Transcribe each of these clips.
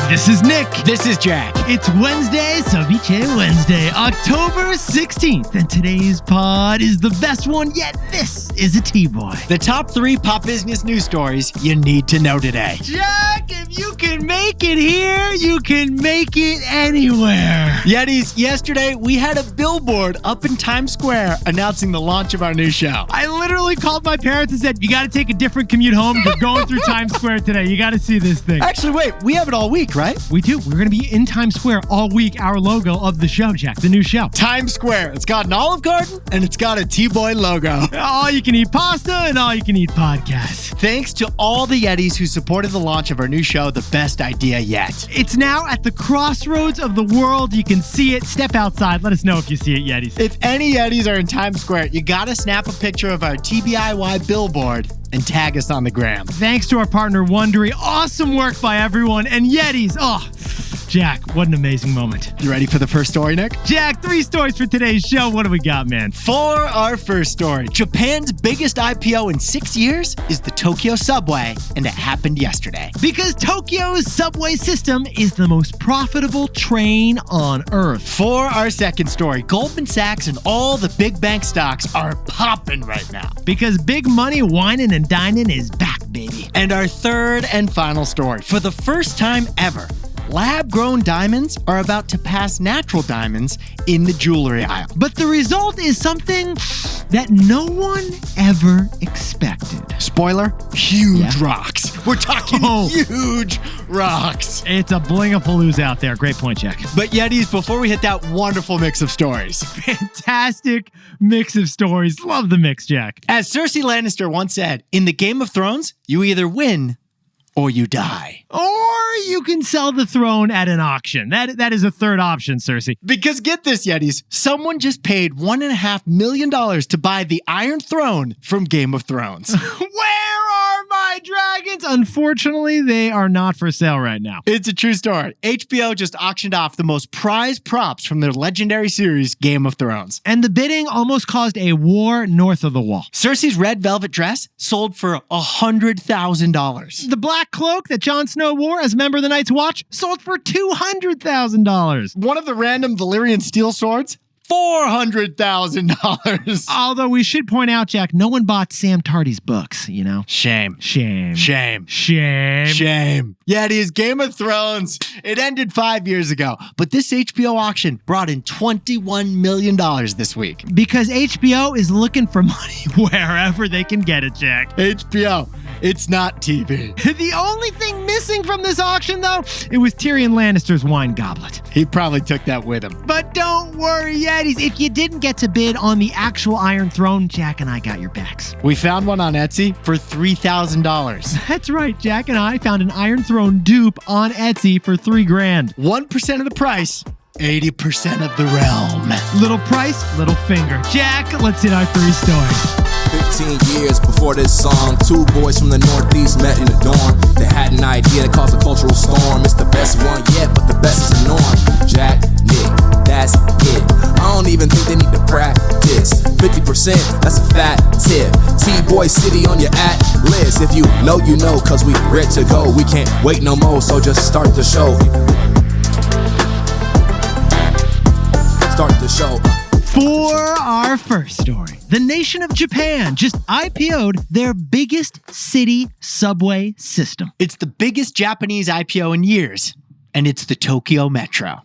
This is Nick. This is Jack. It's Wednesday, Ceviche Wednesday, October 16th, and today's pod is the best one yet. This is a TBOY. The top 3 pop business news stories you need to know today. Jack, if you can make it here, you can make it anywhere. Yetis, yesterday we had a billboard up in Times Square announcing the launch of our new show. I literally called my parents and said, you got to take a different commute home. You're going through Times Square today. You got to see this thing. Actually, wait, we have it all week, right? We do. We're going to be in Times Square all week. Our logo of the show, Jack, the new show. Times Square. It's got an Olive Garden and it's got a TBOY logo. All you can eat pasta and all you can eat podcasts. Thanks to all the Yetis who supported the launch of our new show, The Best Idea Yet. It's now at the crossroads of the world. You can see it. Step outside. Let us know if you see it, Yetis. If any Yetis are in Times Square, you gotta snap a picture of our TBIY billboard and tag us on the gram. Thanks to our partner, Wondery. Awesome work by everyone. And Yetis. Oh, Jack, what an amazing moment. You ready for the first story, Nick? Jack, 3 stories for today's show. What do we got, man? For our first story, Japan's biggest IPO in 6 years is the Tokyo subway, and it happened yesterday. Because Tokyo's subway system is the most profitable train on Earth. For our second story, Goldman Sachs and all the big bank stocks are popping right now. Because big money whining and dining is back, baby. And our third and final story, for the first time ever, lab-grown diamonds are about to pass natural diamonds in the jewelry aisle. But the result is something that no one ever expected. Spoiler, huge rocks. We're talking huge rocks. It's a bling-a-palooza out there. Great point, Jack. But Yetis, before we hit that wonderful mix of stories. Fantastic mix of stories. Love the mix, Jack. As Cersei Lannister once said, in the Game of Thrones, you either win or you die. Or you can sell the throne at an auction. That is a third option, Cersei. Because get this, Yetis, someone just paid $1.5 million to buy the Iron Throne from Game of Thrones. Where are my dragons? Unfortunately, they are not for sale right now. It's a true story. HBO just auctioned off the most prized props from their legendary series, Game of Thrones. And the bidding almost caused a war north of the wall. Cersei's red velvet dress sold for $100,000. The black cloak that Jon Snow wore as a member of the Night's Watch sold for $200,000. One of the random Valyrian steel swords, $400,000. Although we should point out, Jack, no one bought Sam Tardy's books, you know? Shame. Shame. Shame. Shame. Shame. Yeah, it is Game of Thrones. It ended 5 years ago, but this HBO auction brought in $21 million this week. Because HBO is looking for money wherever they can get it, Jack. HBO. It's not TV. The only thing missing from this auction, though, it was Tyrion Lannister's wine goblet. He probably took that with him. But don't worry, Yetis. If you didn't get to bid on the actual Iron Throne, Jack and I got your backs. We found one on Etsy for $3,000. That's right. Jack and I found an Iron Throne dupe on Etsy for $3,000. 1% of the price, 80% of the realm. Little price, little finger. Jack, let's hit our 3 stories. 15 years before this song, 2 boys from the Northeast met in the dorm. They had an idea that caused a cultural storm. It's the best one yet, but the best is the norm. Jack, Nick, that's it. I don't even think they need to practice. 50%, that's a fat tip. TBOY City on your list. If you know, you know, cause we ready to go. We can't wait no more, so just start the show. Start the show. For our first story, the nation of Japan just IPO'd their biggest city subway system. It's the biggest Japanese IPO in years, and it's the Tokyo Metro.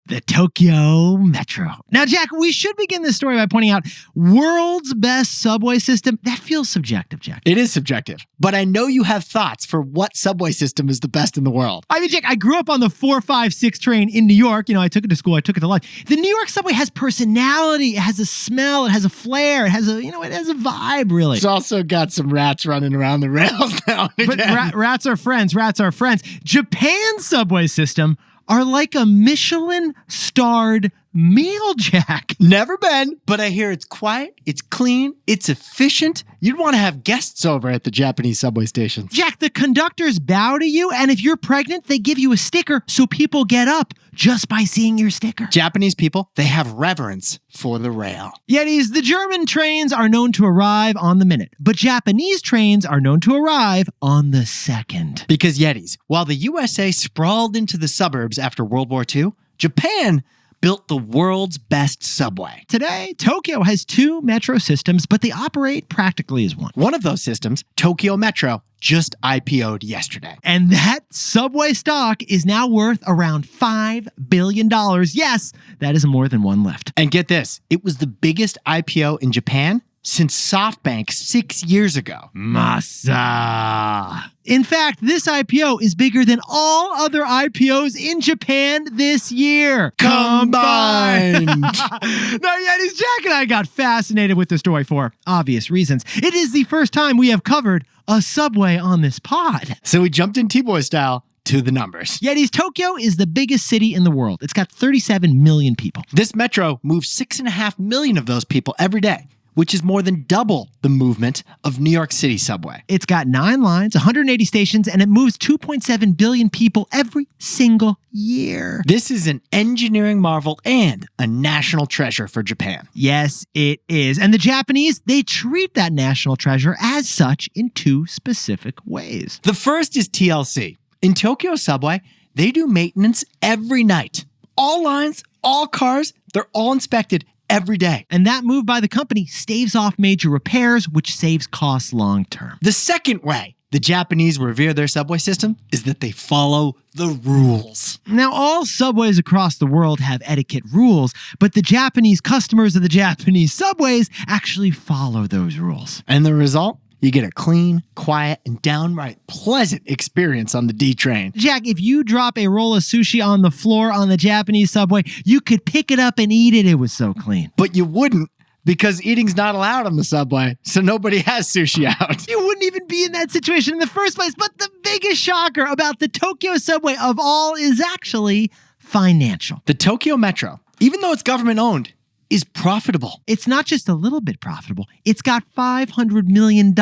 The Tokyo Metro. Now, Jack, we should begin this story by pointing out world's best subway system. That feels subjective, Jack. It is subjective, but I know you have thoughts for what subway system is the best in the world. I mean, Jack, I grew up on the 456 train in New York. You know, I took it to school. I took it to lunch. The New York subway has personality. It has a smell. It has a flair. It has a, it has a vibe, really. It's also got some rats running around the rails now and again. But rats are friends. Rats are friends. Japan's subway system are like a Michelin-starred meal, Jack. Never been, but I hear it's quiet, it's clean, it's efficient. You'd want to have guests over at the Japanese subway stations. Jack, the conductors bow to you, and if you're pregnant, they give you a sticker so people get up just by seeing your sticker. Japanese people, they have reverence for the rail. Yetis, the German trains are known to arrive on the minute, but Japanese trains are known to arrive on the second. Because Yetis, while the USA sprawled into the suburbs after World War II, Japan built the world's best subway. Today, Tokyo has 2 metro systems, but they operate practically as one. One of those systems, Tokyo Metro, just IPO'd yesterday. And that subway stock is now worth around $5 billion. Yes, that is more than one lift. And get this, it was the biggest IPO in Japan since SoftBank 6 years ago. Masa. In fact, this IPO is bigger than all other IPOs in Japan this year. Combined. Now, Yetis, Jack and I got fascinated with the story for obvious reasons. It is the first time we have covered a subway on this pod. So we jumped in TBOY style to the numbers. Yetis, Tokyo is the biggest city in the world. It's got 37 million people. This metro moves 6.5 million of those people every day, which is more than double the movement of New York City subway. It's got 9 lines, 180 stations, and it moves 2.7 billion people every single year. This is an engineering marvel and a national treasure for Japan. Yes, it is. And the Japanese, they treat that national treasure as such in 2 specific ways. The first is TLC. In Tokyo subway, they do maintenance every night. All lines, all cars, they're all inspected every day. And that move by the company staves off major repairs, which saves costs long term. The second way the Japanese revere their subway system is that they follow the rules. Now, all subways across the world have etiquette rules, but the Japanese customers of the Japanese subways actually follow those rules. And the result? You get a clean, quiet, and downright pleasant experience on the D train. Jack, if you drop a roll of sushi on the floor on the Japanese subway, you could pick it up and eat it. It was so clean. But you wouldn't, because eating's not allowed on the subway, so nobody has sushi out. You wouldn't even be in that situation in the first place. But the biggest shocker about the Tokyo subway of all is actually financial. The Tokyo Metro, even though it's government owned, is profitable. It's not just a little bit profitable. It's got $500 million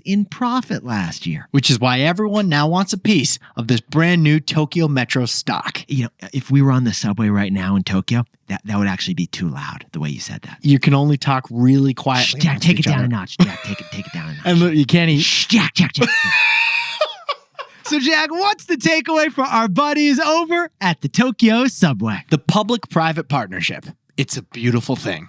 in profit last year. Which is why everyone now wants a piece of this brand new Tokyo Metro stock. You know, if we were on the subway right now in Tokyo, that would actually be too loud, the way you said that. You can only talk really quietly. Shh, Jack, take it down a notch. Jack, take it down a notch. And look, you can't eat. Shh, Jack. So, Jack, what's the takeaway for our buddies over at the Tokyo subway? The public-private partnership. It's a beautiful thing.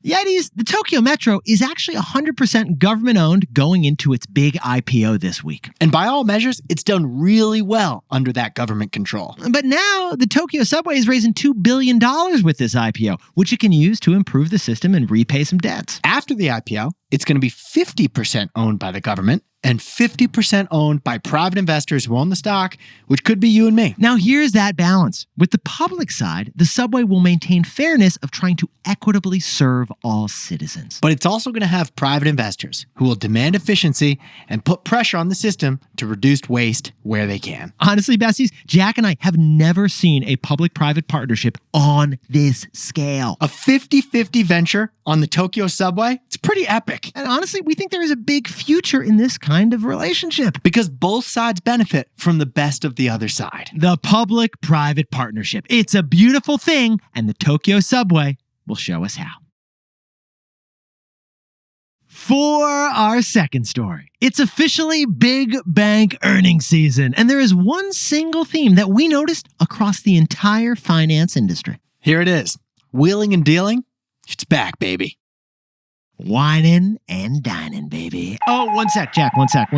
Yetis, the Tokyo Metro is actually 100% government-owned going into its big IPO this week. And by all measures, it's done really well under that government control. But now, the Tokyo subway is raising $2 billion with this IPO, which it can use to improve the system and repay some debts. After the IPO, it's going to be 50% owned by the government and 50% owned by private investors who own the stock, which could be you and me. Now, here's that balance. With the public side, the subway will maintain fairness of trying to equitably serve all citizens. But it's also going to have private investors who will demand efficiency and put pressure on the system to reduce waste where they can. Honestly, besties, Jack and I have never seen a public-private partnership on this scale. A 50-50 venture on the Tokyo subway, it's pretty epic. And honestly, we think there is a big future in this kind of relationship. Because both sides benefit from the best of the other side. The public-private partnership. It's a beautiful thing, and the Tokyo subway will show us how. For our second story, it's officially big bank earnings season, and there is one single theme that we noticed across the entire finance industry. Here it is. Wheeling and dealing, it's back, baby. Whining and dining, baby. Oh, one sec, Jack. One sec.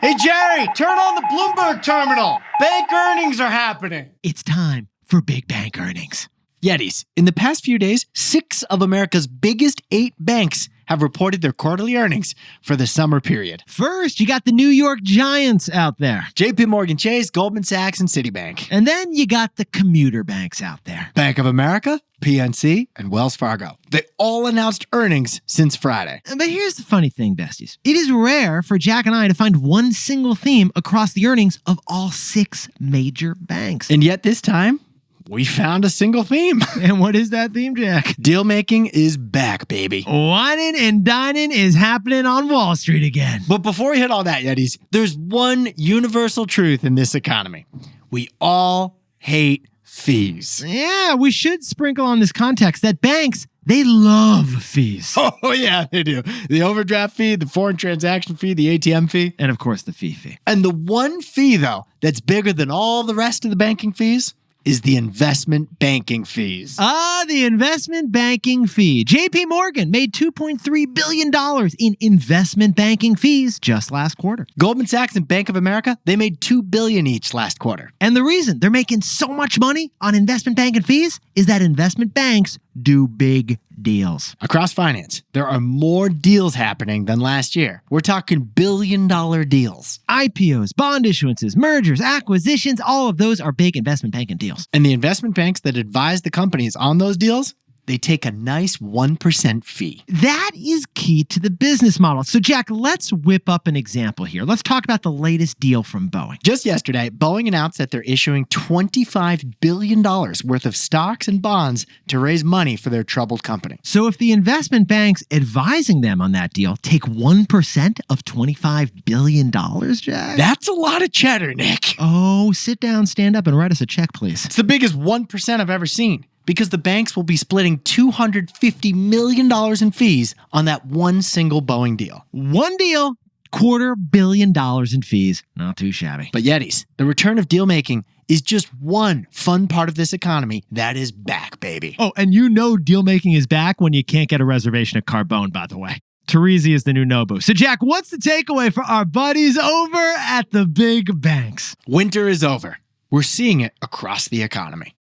Hey, Jerry, turn on the Bloomberg terminal. Bank earnings are happening. It's time for big bank earnings. Yetis, in the past few days, 6 of America's biggest 8 banks have reported their quarterly earnings for the summer period. First, you got the New York Giants out there. JP Morgan Chase, Goldman Sachs, and Citibank. And then you got the commuter banks out there. Bank of America, PNC, and Wells Fargo. They all announced earnings since Friday. But here's the funny thing, besties. It is rare for Jack and I to find one single theme across the earnings of all 6 major banks. And yet this time, we found a single theme. And what is that theme, Jack? Deal making is back, baby. Whining and dining is happening on Wall Street again. But before we hit all that, Yetis, there's one universal truth in this economy. We all hate fees. Yeah, we should sprinkle on this context that banks, they love fees. Oh, yeah, they do. The overdraft fee, the foreign transaction fee, the ATM fee. And of course, the fee. And the one fee, though, that's bigger than all the rest of the banking fees is the investment banking fees. The investment banking fee. JP Morgan made $2.3 billion in investment banking fees just last quarter. Goldman Sachs and Bank of America, they made $2 billion each last quarter. And the reason they're making so much money on investment banking fees is that investment banks do big deals. Across finance, there are more deals happening than last year. We're talking billion-dollar deals. IPOs, bond issuances, mergers, acquisitions, all of those are big investment banking deals. And the investment banks that advise the companies on those deals, they take a nice 1% fee. That is key to the business model. So, Jack, let's whip up an example here. Let's talk about the latest deal from Boeing. Just yesterday, Boeing announced that they're issuing $25 billion worth of stocks and bonds to raise money for their troubled company. So if the investment banks advising them on that deal take 1% of $25 billion, Jack? That's a lot of cheddar, Nick. Oh, sit down, stand up, and write us a check, please. It's the biggest 1% I've ever seen, because the banks will be splitting $250 million in fees on that one single Boeing deal. One deal, $250 million in fees. Not too shabby. But Yetis, the return of deal making is just one fun part of this economy that is back, baby. Oh, and you know deal making is back when you can't get a reservation at Carbone, by the way. Terezi is the new Nobu. So, Jack, what's the takeaway for our buddies over at the big banks? Winter is over. We're seeing it across the economy.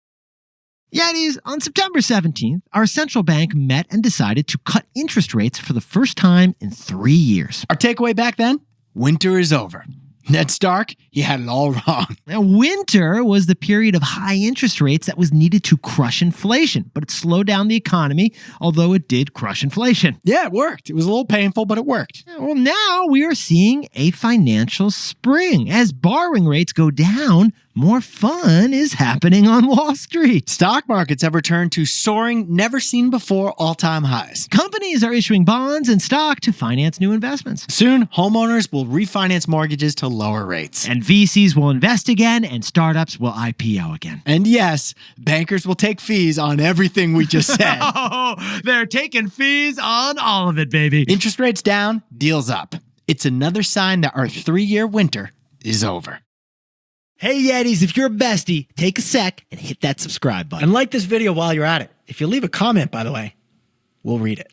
Yetis, on September 17th, our central bank met and decided to cut interest rates for the first time in 3 years. Our takeaway back then? Winter is over. Ned Stark, he had it all wrong. Now, winter was the period of high interest rates that was needed to crush inflation, but it slowed down the economy, although it did crush inflation. Yeah, it worked. It was a little painful, but it worked. Well, now we are seeing a financial spring. As borrowing rates go down, more fun is happening on Wall Street. Stock markets have returned to soaring, never-seen-before all-time highs. Companies are issuing bonds and stock to finance new investments. Soon, homeowners will refinance mortgages to lower rates. And VCs will invest again, and startups will IPO again. And yes, bankers will take fees on everything we just said. Oh, they're taking fees on all of it, baby. Interest rates down, deals up. It's another sign that our 3-year winter is over. Hey Yetis, if you're a bestie, take a sec and hit that subscribe button. And like this video while you're at it. If you leave a comment, by the way, we'll read it.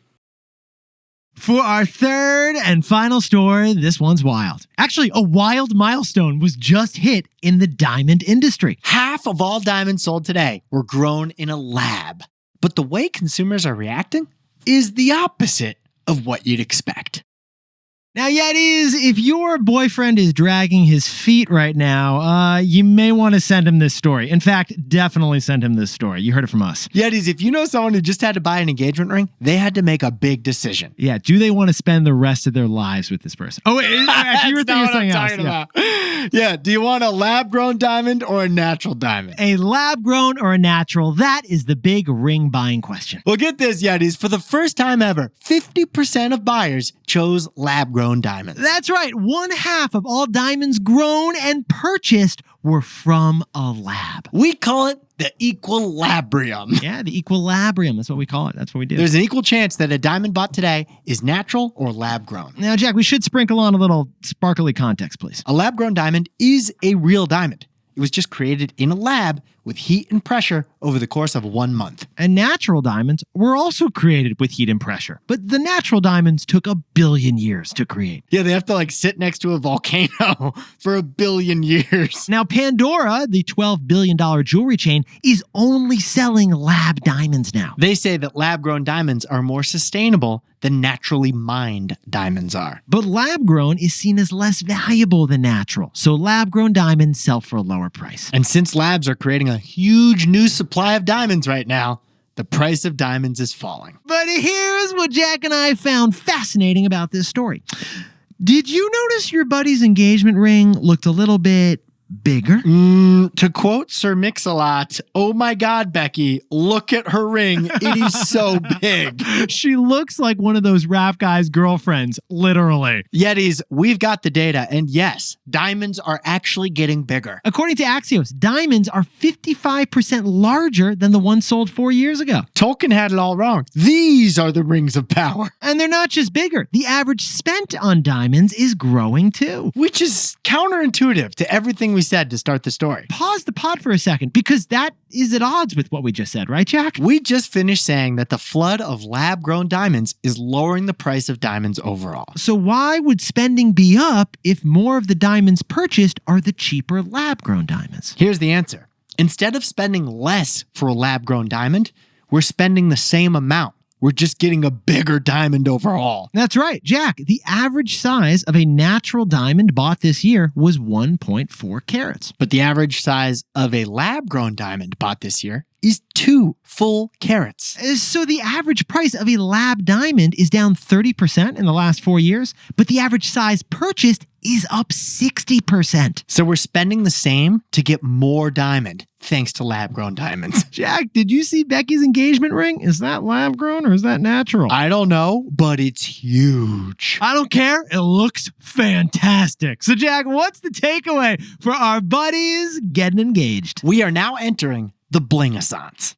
For our third and final story, this one's wild. Actually, a wild milestone was just hit in the diamond industry. Half of all diamonds sold today were grown in a lab. But the way consumers are reacting is the opposite of what you'd expect. Now, Yetis, if your boyfriend is dragging his feet right now, you may want to send him this story. In fact, definitely send him this story. You heard it from us. Yetis, if you know someone who just had to buy an engagement ring, they had to make a big decision. Yeah, do they want to spend the rest of their lives with this person? Oh, wait, actually, you were thinking of something else. About. Yeah, do you want a lab-grown diamond or a natural diamond? A lab-grown or a natural? That is the big ring buying question. Well, get this, Yetis. For the first time ever, 50% of buyers chose lab-grown diamonds. That's right. 1/2 of all diamonds grown and purchased were from a lab. We call it the equilibrium. Yeah, the equilibrium. That's what we call it. That's what we do. There's an equal chance that a diamond bought today is natural or lab-grown. Now, Jack, we should sprinkle on a little sparkly context, please. A lab-grown diamond is a real diamond. It was just created in a lab with heat and pressure over the course of 1 month. And natural diamonds were also created with heat and pressure. But the natural diamonds took 1 billion years to create. Yeah, they have to sit next to a volcano for 1 billion years. Now, Pandora, the $12 billion jewelry chain, is only selling lab diamonds now. They say that lab-grown diamonds are more sustainable than naturally mined diamonds are. But lab-grown is seen as less valuable than natural. So lab-grown diamonds sell for a lower price. And since labs are creating a huge new supply of diamonds right now, the price of diamonds is falling. But here's what Jack and I found fascinating about this story. Did you notice your buddy's engagement ring looked a little bit bigger? To quote Sir Mix-a-Lot, "Oh my God, Becky, look at her ring. It is so big." She looks like one of those rap guys' girlfriends, literally. Yetis, we've got the data, and yes, diamonds are actually getting bigger. According to Axios, diamonds are 55% larger than the ones sold 4 years ago. Tolkien had it all wrong. These are the rings of power. And they're not just bigger. The average spent on diamonds is growing too. Which is counterintuitive to everything we said to start the story. Pause the pod for a second, because that is at odds with what we just said, right, Jack? We just finished saying that the flood of lab-grown diamonds is lowering the price of diamonds overall. So why would spending be up if more of the diamonds purchased are the cheaper lab-grown diamonds? Here's the answer. Instead of spending less for a lab-grown diamond, we're spending the same amount. We're just getting a bigger diamond overall. That's right, Jack. The average size of a natural diamond bought this year was 1.4 carats. But the average size of a lab-grown diamond bought this year is 2 full carats. So the average price of a lab diamond is down 30% in the last 4 years, but the average size purchased is up 60%. So we're spending the same to get more diamond, thanks to lab-grown diamonds. Jack, did you see Becky's engagement ring? Is that lab-grown or is that natural? I don't know, but it's huge. I don't care. It looks fantastic. So, Jack, what's the takeaway for our buddies getting engaged? We are now entering the bling-a-sance.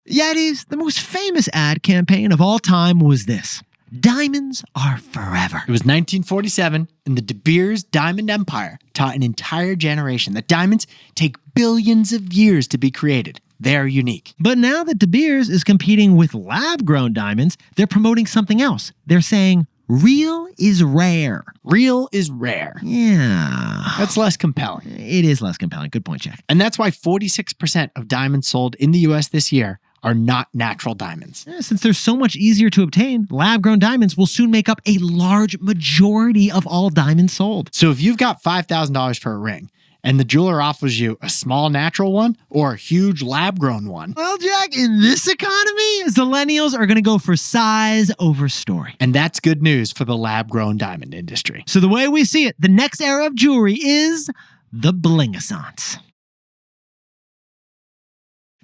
Yetis, the most famous ad campaign of all time was this: diamonds are forever. It was 1947, and the De Beers Diamond Empire taught an entire generation that diamonds take billions of years to be created. They're unique. But now that De Beers is competing with lab-grown diamonds, they're promoting something else. They're saying, real is rare. Real is rare. Yeah. That's less compelling. It is less compelling. Good point, Jack. And that's why 46% of diamonds sold in the U.S. this year are not natural diamonds. Yeah, since they're so much easier to obtain, lab-grown diamonds will soon make up a large majority of all diamonds sold. So if you've got $5,000 for a ring, and the jeweler offers you a small natural one or a huge lab-grown one. Well, Jack, in this economy, millennials are going to go for size over story. And that's good news for the lab-grown diamond industry. So the way we see it, the next era of jewelry is the bling-a-sance.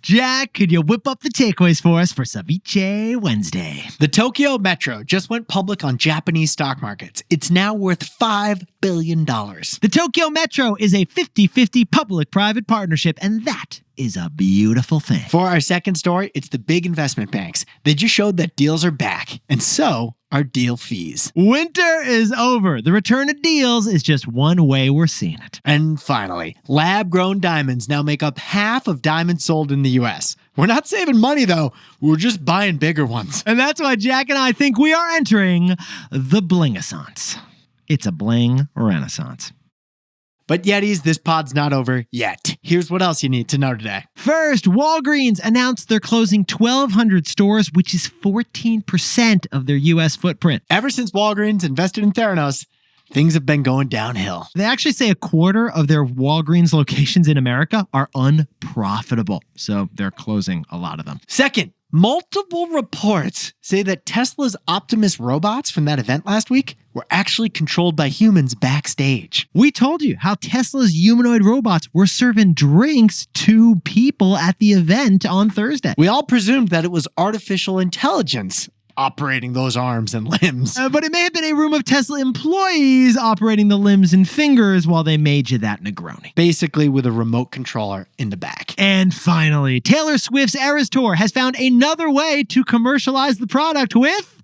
Jack, could you whip up the takeaways for us for Ceviche Wednesday? The Tokyo Metro just went public on Japanese stock markets. It's now worth $5 billion. The Tokyo Metro is a 50-50 public-private partnership, and that is a beautiful thing. For our second story, it's the big investment banks. They just showed that deals are back, and so are deal fees. Winter is over. The return of deals is just one way we're seeing it. And finally, lab-grown diamonds now make up half of diamonds sold in the U.S. We're not saving money, though. We're just buying bigger ones. And that's why Jack and I think we are entering the bling-a-sance. It's a bling renaissance. But Yetis, this pod's not over yet. Here's what else you need to know today. First, Walgreens announced they're closing 1,200 stores, which is 14% of their U.S. footprint. Ever since Walgreens invested in Theranos, things have been going downhill. They actually say a quarter of their Walgreens locations in America are unprofitable, so they're closing a lot of them. Second, multiple reports say that Tesla's Optimus robots from that event last week were actually controlled by humans backstage. We told you how Tesla's humanoid robots were serving drinks to people at the event on Thursday. We all presumed that it was artificial intelligence operating those arms and limbs. But it may have been a room of Tesla employees operating the limbs and fingers while they made you that Negroni. Basically with a remote controller in the back. And finally, Taylor Swift's Eras Tour has found another way to commercialize the product with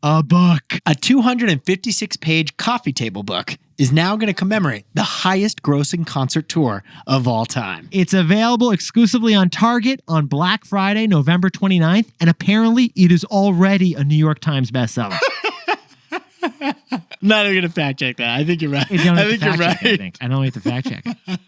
a book. A 256-page coffee table book is now going to commemorate the highest grossing concert tour of all time. It's available exclusively on Target on Black Friday, November 29th, and apparently it is already a New York Times bestseller. Not even going to fact check that. I think you're right. I think you're right. I don't have to fact check it.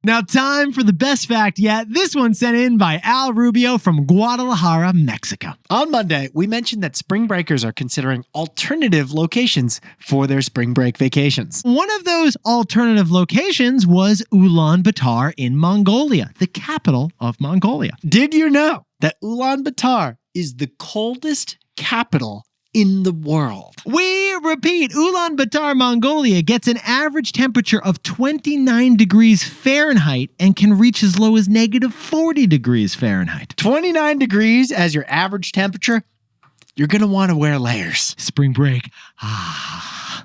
Now, time for the best fact yet. This one sent in by Al Rubio from Guadalajara, Mexico. On Monday, we mentioned that spring breakers are considering alternative locations for their spring break vacations. One of those alternative locations was Ulaanbaatar in Mongolia, the capital of Mongolia. Did you know that Ulaanbaatar is the coldest capital in the world. We repeat, Ulaanbaatar, Mongolia gets an average temperature of 29 degrees Fahrenheit and can reach as low as negative 40 degrees Fahrenheit. 29 degrees as your average temperature, you're going to want to wear layers. Spring break.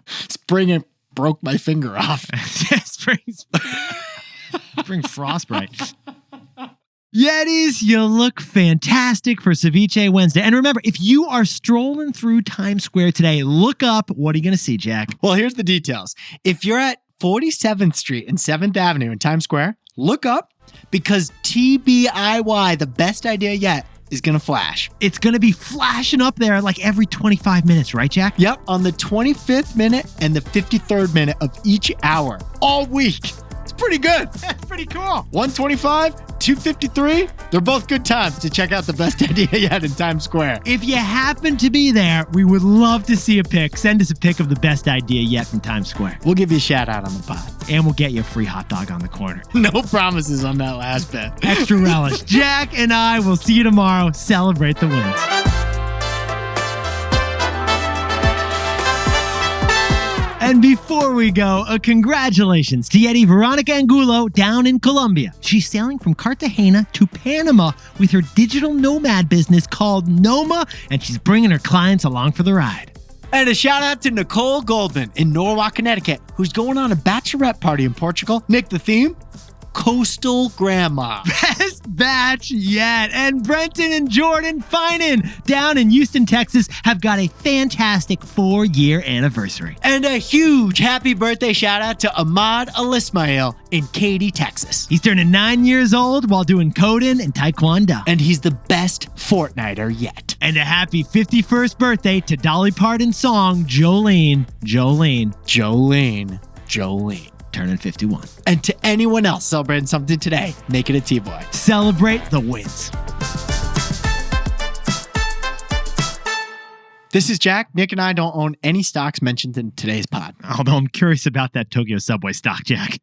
Spring broke my finger off. Spring frostbite. Yetis, you look fantastic for Ceviche Wednesday. And remember, if you are strolling through Times Square today, look up. What are you going to see, Jack? Well, here's the details. If you're at 47th Street and 7th Avenue in Times Square, look up because TBIY, the best idea yet, is going to flash. It's going to be flashing up there like every 25 minutes, right, Jack? Yep, on the 25th minute and the 53rd minute of each hour all week. It's pretty good. That's pretty cool. 125, 253, they're both good times to check out the best idea yet in Times Square. If you happen to be there, we would love to see a pic. Send us a pic of the best idea yet from Times Square. We'll give you a shout out on the pod. And we'll get you a free hot dog on the corner. No promises on that last bit. Extra relish. Jack and I will see you tomorrow. Celebrate the wins. And before we go, congratulations to Yeti Veronica Angulo down in Colombia. She's sailing from Cartagena to Panama with her digital nomad business called Noma, and she's bringing her clients along for the ride. And a shout out to Nicole Goldman in Norwalk, Connecticut, who's going on a bachelorette party in Portugal. Nick, the theme? Coastal Grandma. Best batch yet. And Brenton and Jordan Finan down in Houston, Texas have got a fantastic 4-year anniversary. And a huge happy birthday shout out to Ahmad Al-Ismail in Katy, Texas. He's turning 9 years old while doing coding and taekwondo. And he's the best Fortniter yet. And a happy 51st birthday to Dolly Parton's song, Jolene. Turning 51. And to anyone else celebrating something today, make it a TBOY. Celebrate the wins. This is Jack. Nick and I don't own any stocks mentioned in today's pod. Although I'm curious about that Tokyo subway stock, Jack.